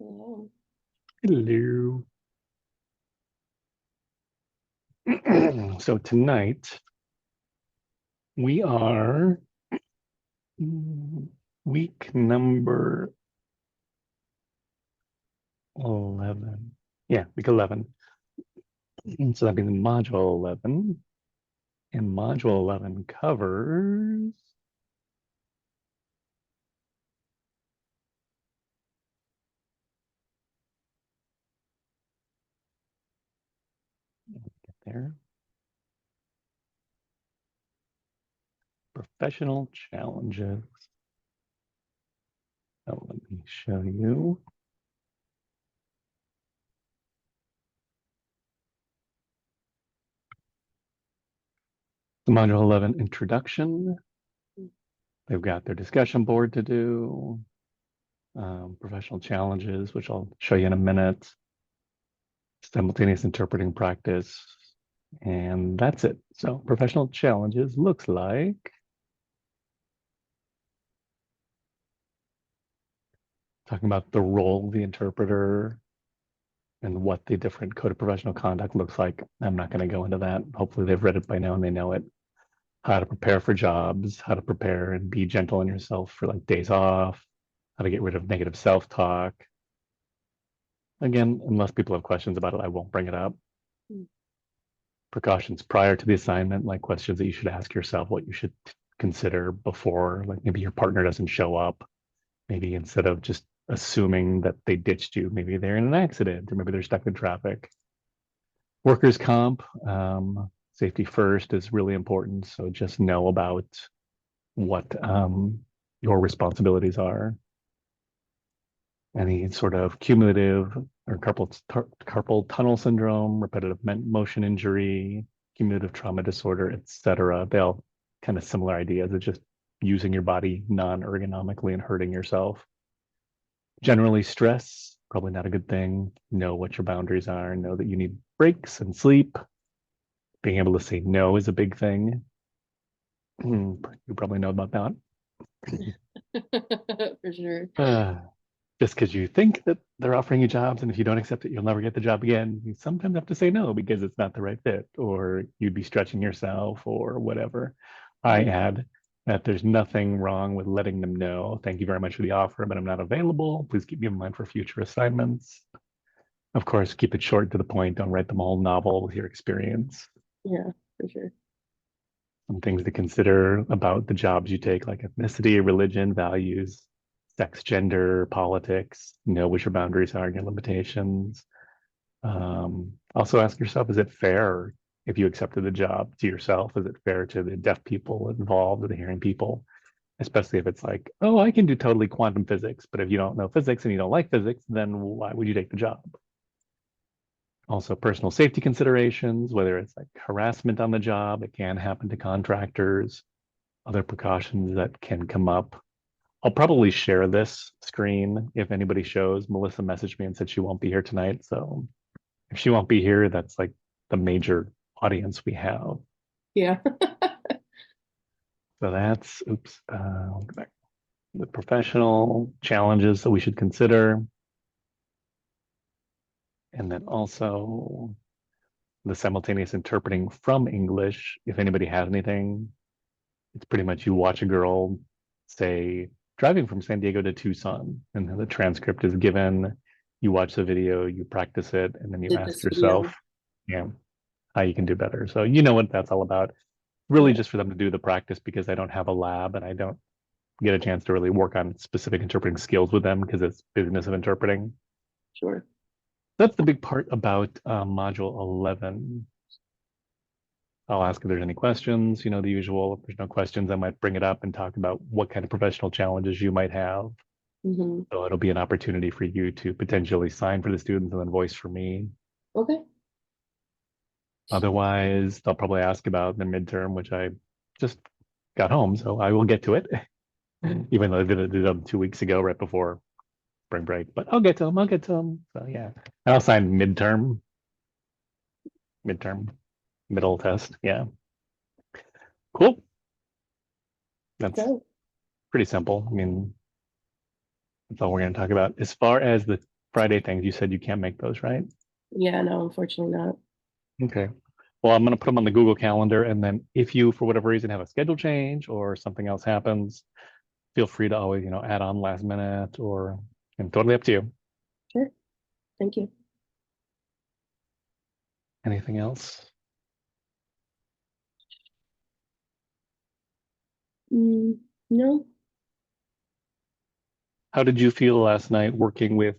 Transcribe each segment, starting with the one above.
Hello. Hello. So tonight we are week number 11. Yeah, week 11. So that means module 11. And module 11 covers get there. Professional challenges. So let me show you. The module 11 introduction. They've got their discussion board to do. Professional challenges, which I'll show you in a minute. Simultaneous interpreting practice, and that's it. So professional challenges looks like talking about the role of the interpreter and what the different code of professional conduct looks like. I'm not going to go into that. Hopefully they've read it by now and they know it. How to prepare for jobs, how to prepare and be gentle on yourself for like days off, how to get rid of negative self-talk. Again, unless people have questions about it, I won't bring it up. Precautions prior to the assignment, like questions that you should ask yourself, what you should consider before, like maybe your partner doesn't show up. Maybe instead of just assuming that they ditched you, maybe they're in an accident or maybe they're stuck in traffic. Workers' comp, safety first is really important. So just know about what your responsibilities are. Any sort of cumulative or carpal tunnel syndrome, repetitive motion injury, cumulative trauma disorder, etc. They all kind of similar ideas of just using your body non-ergonomically and hurting yourself. Generally, stress, probably not a good thing. Know what your boundaries are. Know that you need breaks and sleep. Being able to say no is a big thing. You probably know about that. For sure. Uh, just because you think that they're offering you jobs, and if you don't accept it, you'll never get the job again. You sometimes have to say no because it's not the right fit, or you'd be stretching yourself, or whatever. I add that there's nothing wrong with letting them know, thank you very much for the offer, but I'm not available. Please keep me in mind for future assignments. Of course, keep it short to the point. Don't write the whole novel with your experience. Yeah, for sure. Some things to consider about the jobs you take, like ethnicity, religion, values, sex, gender, politics. Know what your boundaries are and your limitations. Also ask yourself, is it fair if you accepted the job to yourself? Is it fair to the deaf people involved or the hearing people? Especially if it's like, oh, I can do totally quantum physics, but if you don't know physics and you don't like physics, then why would you take the job? Also, personal safety considerations, whether it's like harassment on the job, it can happen to contractors, other precautions that can come up. I'll probably share this screen if anybody shows. Melissa messaged me and said she won't be here tonight. So if she won't be here, that's like the major audience we have. Yeah. So that's, oops, I'll go back. The professional challenges that we should consider. And then also the simultaneous interpreting from English. If anybody has anything, it's pretty much you watch a girl say driving from San Diego to Tucson, and then the transcript is given. You watch the video, you practice it, and then you Did ask this video. yourself, yeah, how you can do better. So you know what that's all about. Really Yeah, just for them to do the practice because I don't have a lab and I don't get a chance to really work on specific interpreting skills with them because it's business of interpreting. sure. That's the big part about module 11. I'll ask if there's any questions, the usual. If there's no questions, I might bring it up and talk about what kind of professional challenges you might have. Hmm. So it'll be an opportunity for you to potentially sign for the students and then voice for me. Okay. Otherwise, they'll probably ask about the midterm, which I just got home, so I will get to it, even though I did it 2 weeks ago, right before spring break. But I'll get to them. I'll get to them. So yeah, and I'll sign midterm, middle test. Yeah, cool. That's Okay. pretty simple. I mean, that's all we're going to talk about. As far as the Friday things, you said you can't make those, right? Yeah, no, unfortunately not. Okay. Well, I'm going to put them on the Google Calendar, and then if you, for whatever reason, have a schedule change or something else happens, feel free to always, add on last minute or and totally up to you. Sure. Thank you. Anything else? Mm, no, How did you feel last night working with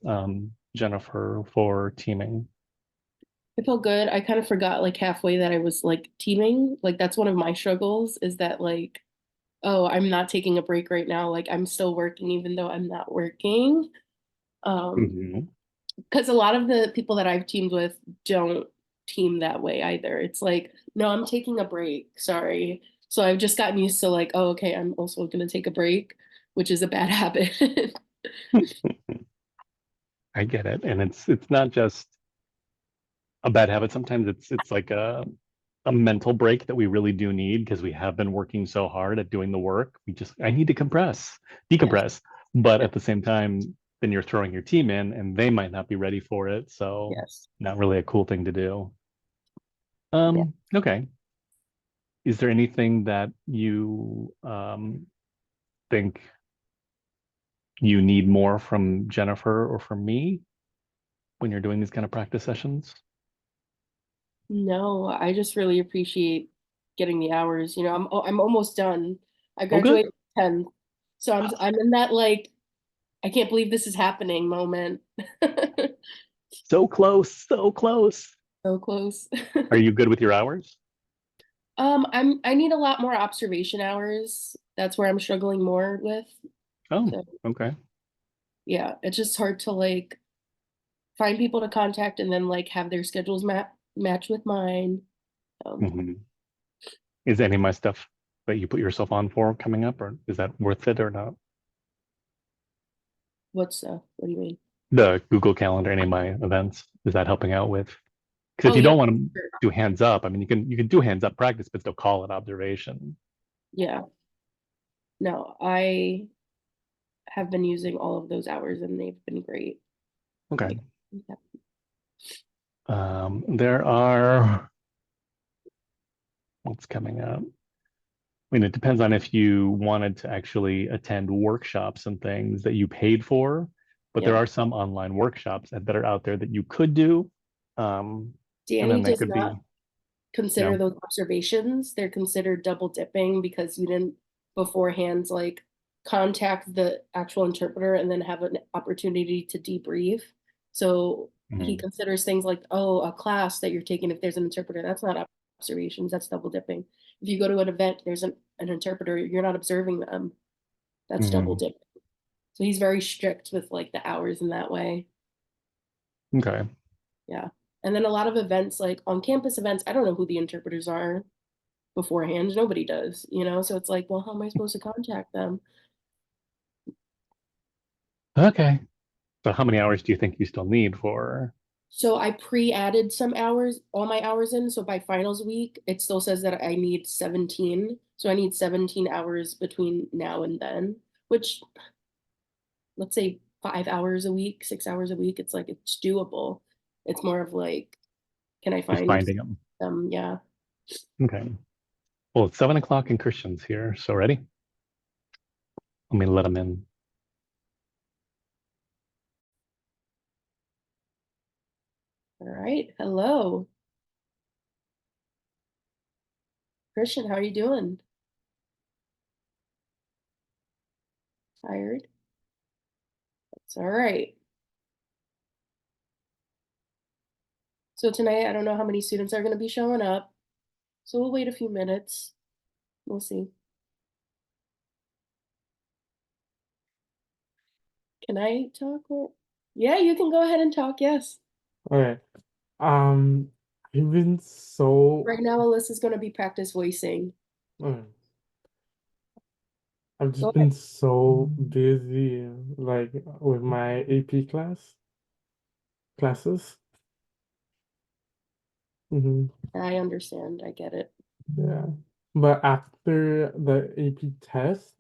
Jennifer for teaming? it felt good. I kind of forgot like halfway that I was like teaming. Like that's one of my struggles is that like, oh, I'm not taking a break right now. Like I'm still working even though I'm not working. Um, Hmm. because a lot of the people that I've teamed with don't team that way either. It's like, no, I'm taking a break. Sorry. So I've just gotten used to like, oh, okay, I'm also gonna take a break, which is a bad habit. I get it, and it's not just a bad habit. Sometimes it's like a mental break that we really do need because we have been working so hard at doing the work. I need to Yes. decompress. But Yeah. at the same time, then you're throwing your team in and they might not be ready for it. So Yes. not really a cool thing to do. Yeah. Okay. Is there anything that you think you need more from Jennifer or from me when you're doing these kind of practice sessions? No, I just really appreciate getting the hours. You know, I'm almost done. I Oh, good. graduated 10th. So I'm in that like I can't believe this is happening moment. So close, so close. So close. Are you good with your hours? I need a lot more observation hours. That's where I'm struggling more with. Oh, So okay. yeah, it's just hard to like find people to contact and then like have their schedules match with mine. Um, Hmm. Is any of my stuff that you put yourself on for coming up, or is that worth it or not? what do you mean? The Google Calendar, any of my events, is that helping out with? Because if Oh you yeah, don't want to sure. do hands up, I mean, you can do hands up practice, but still call it observation. Yeah. No, I have been using all of those hours and they've been great. Okay. Like, yeah. There are what's coming up. I mean, it depends on if you wanted to actually attend workshops and things that you paid for, but there Yeah. are some online workshops that are out there that you could do. Um, and Danny then they does could not be, consider you those observations. They're considered double dipping because you didn't beforehand like contact the actual interpreter and then have an opportunity to debrief. So he Mhm. considers things like, oh, a class that you're taking, if there's an interpreter, that's not observations, that's double dipping. If you go to an event, there's an interpreter, you're not observing them. That's double Mhm. dipping. So he's very strict with like the hours in that way. Okay. Yeah. And then a lot of events, like on campus events, I don't know who the interpreters are beforehand. Nobody does, you know? So it's like, well, how am I supposed to contact them? Okay. So how many hours do you think you still need for? So I pre-added some hours, all my hours in. So by finals week, it still says that I need 17. So I need 17 hours between now and then, which let's say 5 hours a week, 6 hours a week. It's like it's doable. It's more of like, can I Just find finding them. them? Yeah. Okay. Well, it's 7 o'clock in Christian's here. So ready? Let me let them in. All right. Hello, Christian. How are you doing? Tired? It's all right. So tonight, I don't know how many students are going to be showing up. So we'll wait a few minutes. We'll see. Can I talk? Yeah, you can go ahead and talk. Yes. Okay. Um, I've been so Right now, Alyssa's going to be practice voicing. uh, I've Go just ahead. been so busy, like with my AP classes. Hmm. I understand. I get it. Yeah. But after the AP test,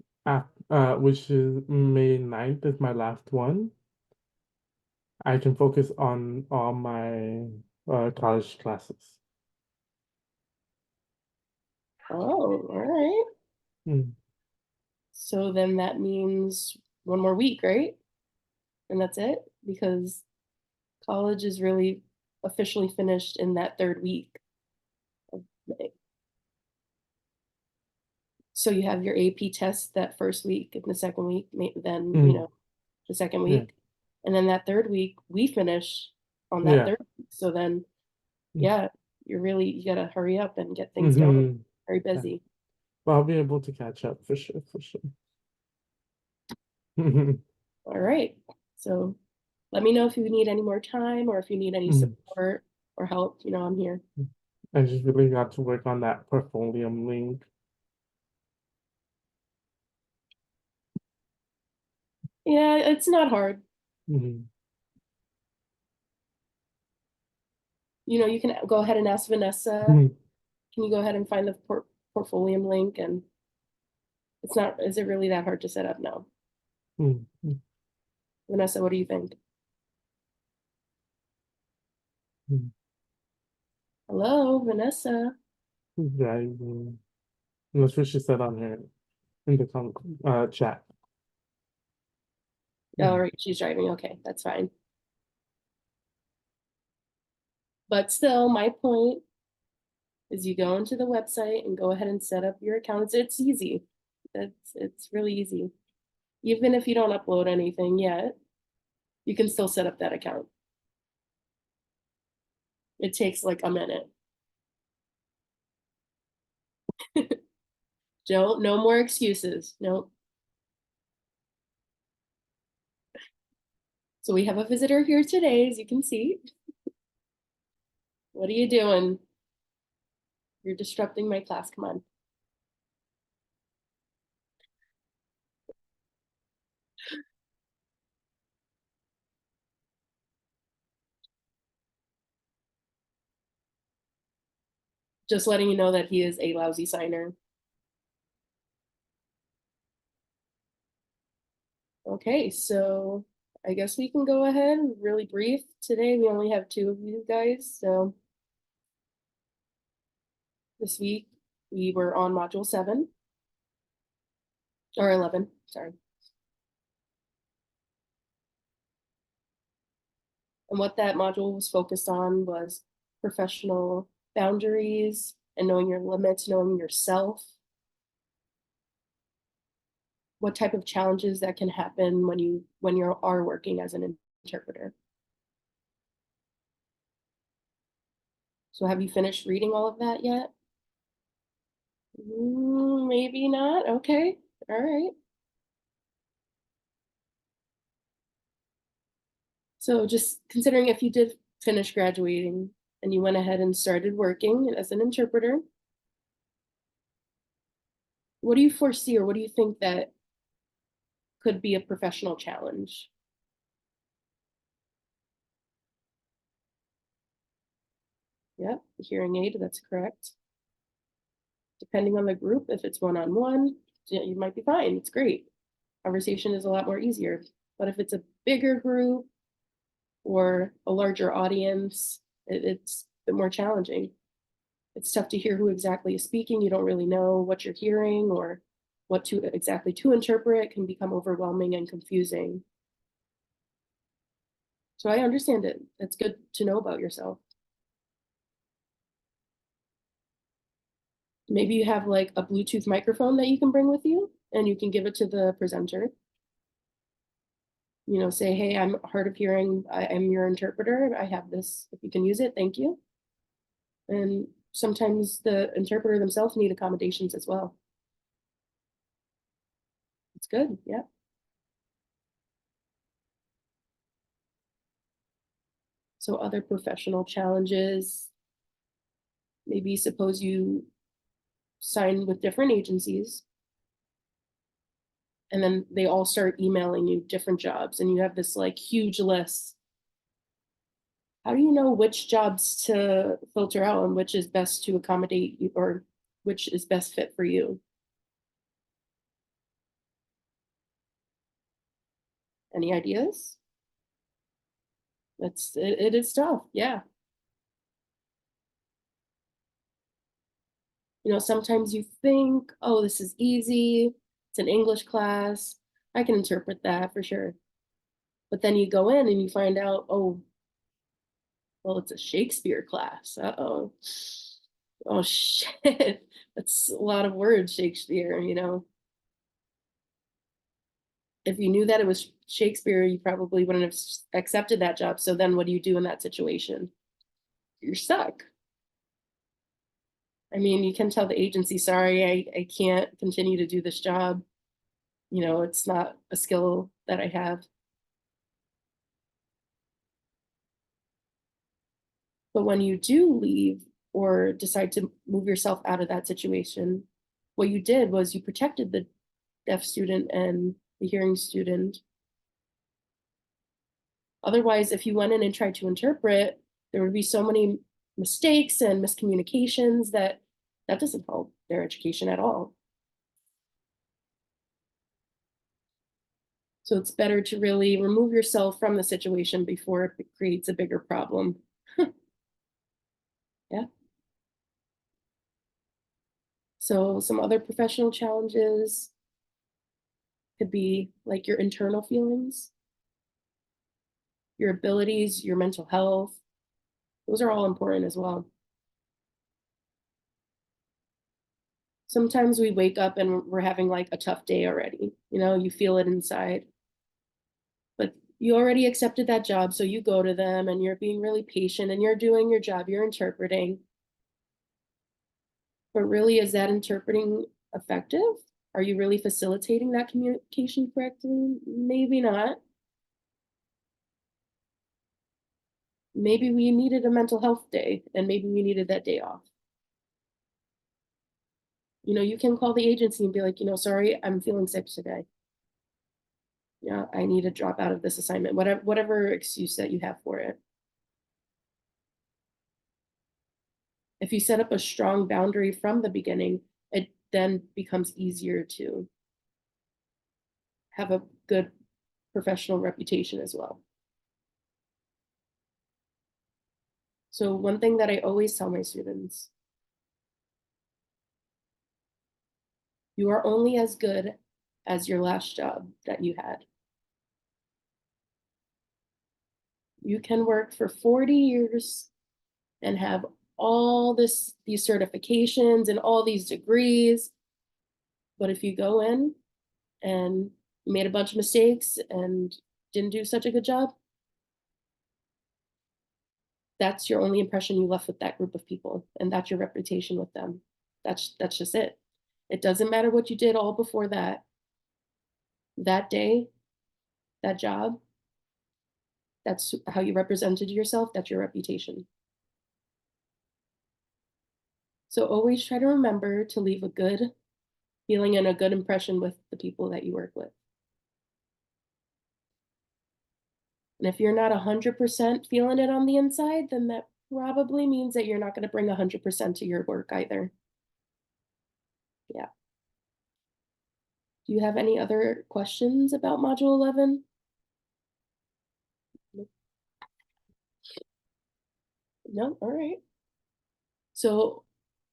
which is May 9th is my last one, I can focus on all my college classes. Oh, all right. Mm. So then that means one more week, right? And that's it, because college is really officially finished in that third week of May. So you have your AP test that first week, and the second week, then, Mm. the second Yeah. week. And then that third week, we finish on that Yeah. third week. So then, Mm. yeah, you gotta hurry up and get things going. Mhm. Very Yeah. busy. But I'll be able to catch up for sure, for sure. All right. So let me know if you need any more time or if you need any Mm. support or help. I'm here. I just really got to work on that portfolio link. Yeah, it's not hard. Mhm. You can go ahead and ask Vanessa. Mhm. Can you go ahead and find the portfolio link? And is it really that hard to set up? No. Mhm. Vanessa, what do you think? Mhm. Hello, Vanessa. Driving. That's what she said on her in the chat. All right, she's driving. Okay, that's fine. But still, my point is you go into the website and go ahead and set up your accounts. It's easy. It's really easy. Even if you don't upload anything yet, you can still set up that account. It takes like a minute. No more excuses. Nope. So we have a visitor here today, as you can see. What are you doing? You're disrupting my class. Come on. Just letting you know that he is a lousy signer. Okay, so I guess we can go ahead. Really brief today. We only have two of you guys. So this week we were on module 7 or 11, sorry. And what that module was focused on was professional boundaries and knowing your limits, knowing yourself, what type of challenges that can happen when you are working as an interpreter. So have you finished reading all of that yet? Maybe not. Okay. All right. So just considering if you did finish graduating and you went ahead and started working as an interpreter, what do you foresee or what do you think that could be a professional challenge? Yep, the hearing aid, that's correct. Depending on the group, if it's one-on-one, you might be fine. It's great. Conversation is a lot more easier. But if it's a bigger group or a larger audience, it's a bit more challenging. It's tough to hear who exactly is speaking. You don't really know what you're hearing or what to exactly to interpret. It can become overwhelming and confusing. So I understand it. It's good to know about yourself. Maybe you have like a Bluetooth microphone that you can bring with you and you can give it to the presenter. Say, hey, I'm hard of hearing. I'm your interpreter. I have this. If you can use it, thank you. And sometimes the interpreter themselves need accommodations as well. It's good. Yeah. So other professional challenges, maybe suppose you sign with different agencies and then they all start emailing you different jobs and you have this like huge list. How do you know which jobs to filter out and which is best to accommodate you or which is best fit for you? Any ideas? It is tough, yeah. You know, sometimes you think, oh, this is easy. It's an English class. I can interpret that for sure. But then you go in and you find out, oh, well, it's a Shakespeare class. Uh-oh. Oh shit. That's a lot of words, Shakespeare, you know. If you knew that it was Shakespeare, you probably wouldn't have accepted that job. So then what do you do in that situation? You're stuck. I mean, you can tell the agency, sorry, I can't continue to do this job. You know, it's not a skill that I have. But when you do leave or decide to move yourself out of that situation, what you did was you protected the deaf student and the hearing student. Otherwise, if you went in and tried to interpret, there would be so many mistakes and miscommunications that doesn't help their education at all. So it's better to really remove yourself from the situation before it creates a bigger problem. Yeah. So some other professional challenges could be like your internal feelings, your abilities, your mental health. Those are all important as well. Sometimes we wake up and we're having like a tough day already. You know, you feel it inside. But you already accepted that job, so you go to them and you're being really patient and you're doing your job, you're interpreting. But really, is that interpreting effective? Are you really facilitating that communication correctly? Maybe not. Maybe we needed a mental health day and maybe we needed that day off. You know, you can call the agency and be like, you know, sorry, I'm feeling sick today. Yeah, I need to drop out of this assignment, whatever excuse that you have for it. If you set up a strong boundary from the beginning, it then becomes easier to have a good professional reputation as well. So one thing that I always tell my students, you are only as good as your last job that you had. You can work for 40 years and have all these certifications and all these degrees. But if you go in and made a bunch of mistakes and didn't do such a good job, that's your only impression you left with that group of people, and that's your reputation with them. That's just it. It doesn't matter what you did all before that. That day, that job, that's how you represented yourself, that's your reputation. So always try to remember to leave a good feeling and a good impression with the people that you work with. And if you're not 100% feeling it on the inside, then that probably means that you're not going to bring 100% to your work either. Yeah. Do you have any other questions about Module 11? No? All right. So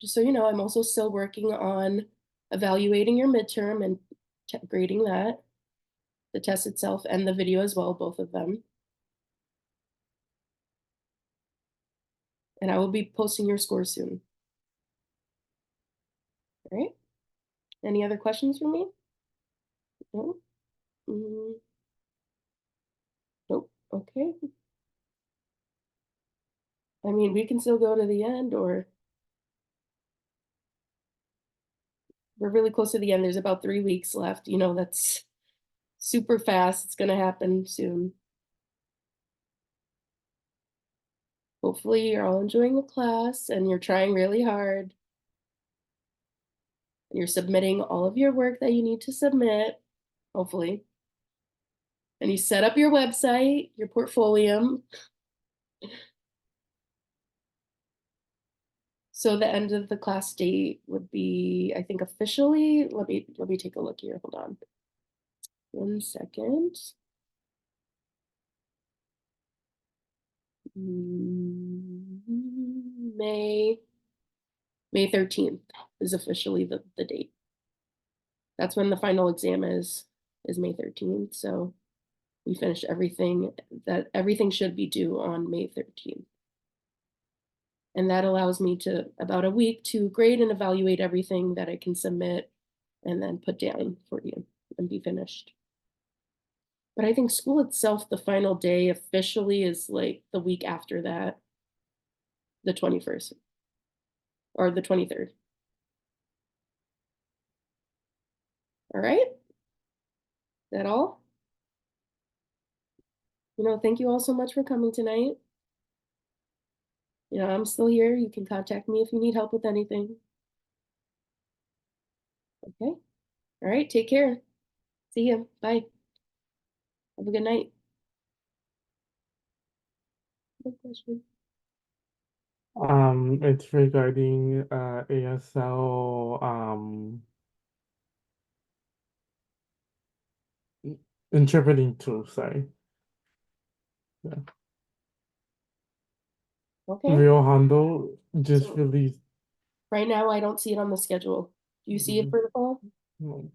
just so you know, I'm also still working on evaluating your midterm and grading that, the test itself and the video as well, both of them. And I will be posting your score soon. All right. Any other questions for me? No? Nope. Okay. I mean, we can still go to the end, or we're really close to the end. There's about 3 weeks left. You know, that's super fast. It's going to happen soon. Hopefully you're all enjoying the class and you're trying really hard. And you're submitting all of your work that you need to submit, hopefully. And you set up your website, your portfolio. So the end of the class date would be, I think officially, let me take a look here. Hold on. 1 second. May 13th is officially the date. That's when the final exam is May 13th. So we finish everything everything should be due on May 13th. And that allows me to about a week to grade and evaluate everything that I can submit and then put down for you and be finished. But I think school itself, the final day officially is like the week after that, the 21st or the 23rd. All right? That all? Thank you all so much for coming tonight. I'm still here. You can contact me if you need help with anything. Okay. All right. Take care. See you. Bye. Have a good night. No question. It's regarding ASL interpreting tool, sorry. Yeah. Okay. Rio Hondo just So- released. Right now, I don't see it on the schedule. Do you see it for the fall? No.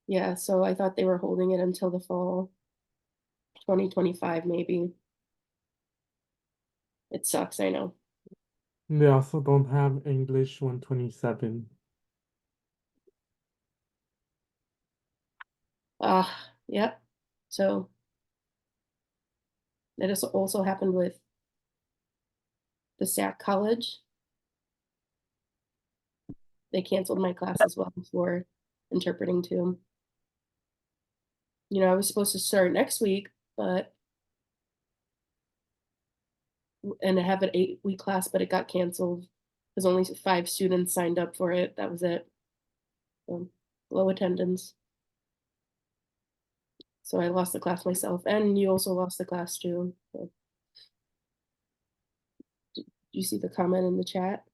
Yeah, so I thought they were holding it until the fall 2025, maybe. It sucks, I know. They also don't have English 127. Yep. So that has also happened with the SAC college. They canceled my class as well for interpreting too. I was supposed to start next week, and I have an 8-week class, but it got canceled because only 5 students signed up for it. That was it. Low attendance. So I lost the class myself, and you also lost the class too. So. Did you see the comment in the chat?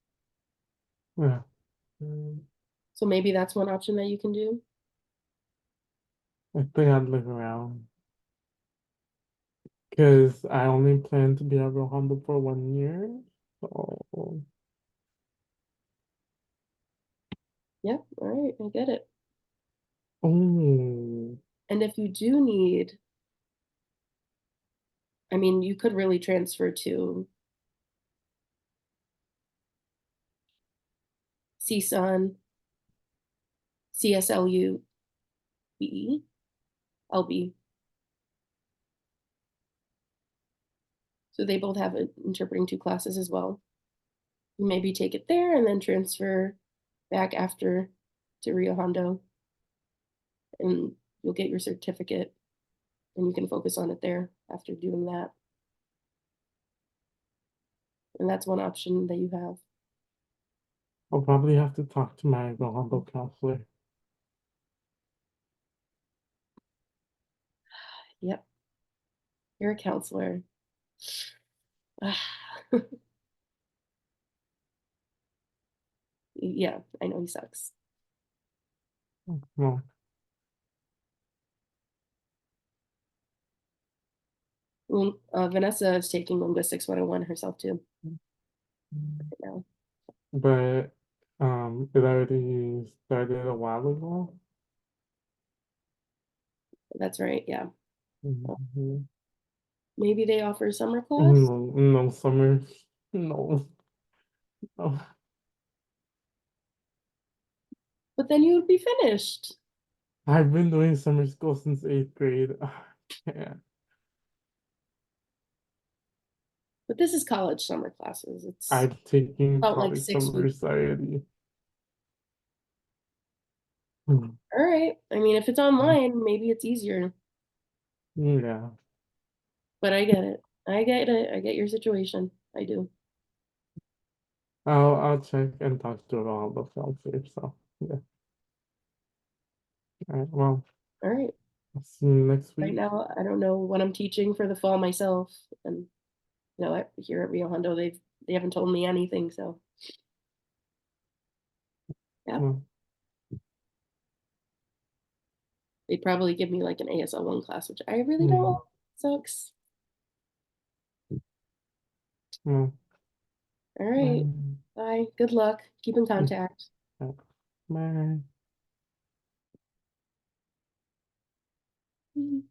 Yeah. So maybe that's one option that you can do. I think I'd look around. Because I only plan to be at Rio Hondo for 1 year. So Yeah, all right, I get it. oh, And if you do need, you could really transfer to CSUN, CSLU, BE, LB. So they both have interpreting 2 classes as well. You maybe take it there and then transfer back after to Rio Hondo, and you'll get your certificate, and you can focus on it there after doing that. And that's one option that you have. I'll probably have to talk to my Rio Hondo counselor. Yep. You're a counselor. Yeah, I know he sucks. No. Well, Vanessa is taking Linguistics 101 herself too right now. But it already started a while ago. That's right, yeah. Mhm. Maybe they offer summer class, No, no summer. No. No. but then you would be finished. I've been doing summer school since 8th grade. Yeah. But this is college summer classes. It's I've taken about like college 6 summer weeks. society. Hmm. All right. If it's online, maybe it's easier. Yeah. But I get it. I get it. I get your situation. I do. I'll check and talk to all the counselors. So yeah. All right. Well, All right. I'll see you next Right week. now, I don't know what I'm teaching for the fall myself, and here at Rio Hondo, they haven't told me anything. So yeah, Well, they'd probably give me like an ASL1 class, which I really don't mm, want. Sucks. Mm, All right, mm, bye, good luck, keep in contact. bye. Mhm.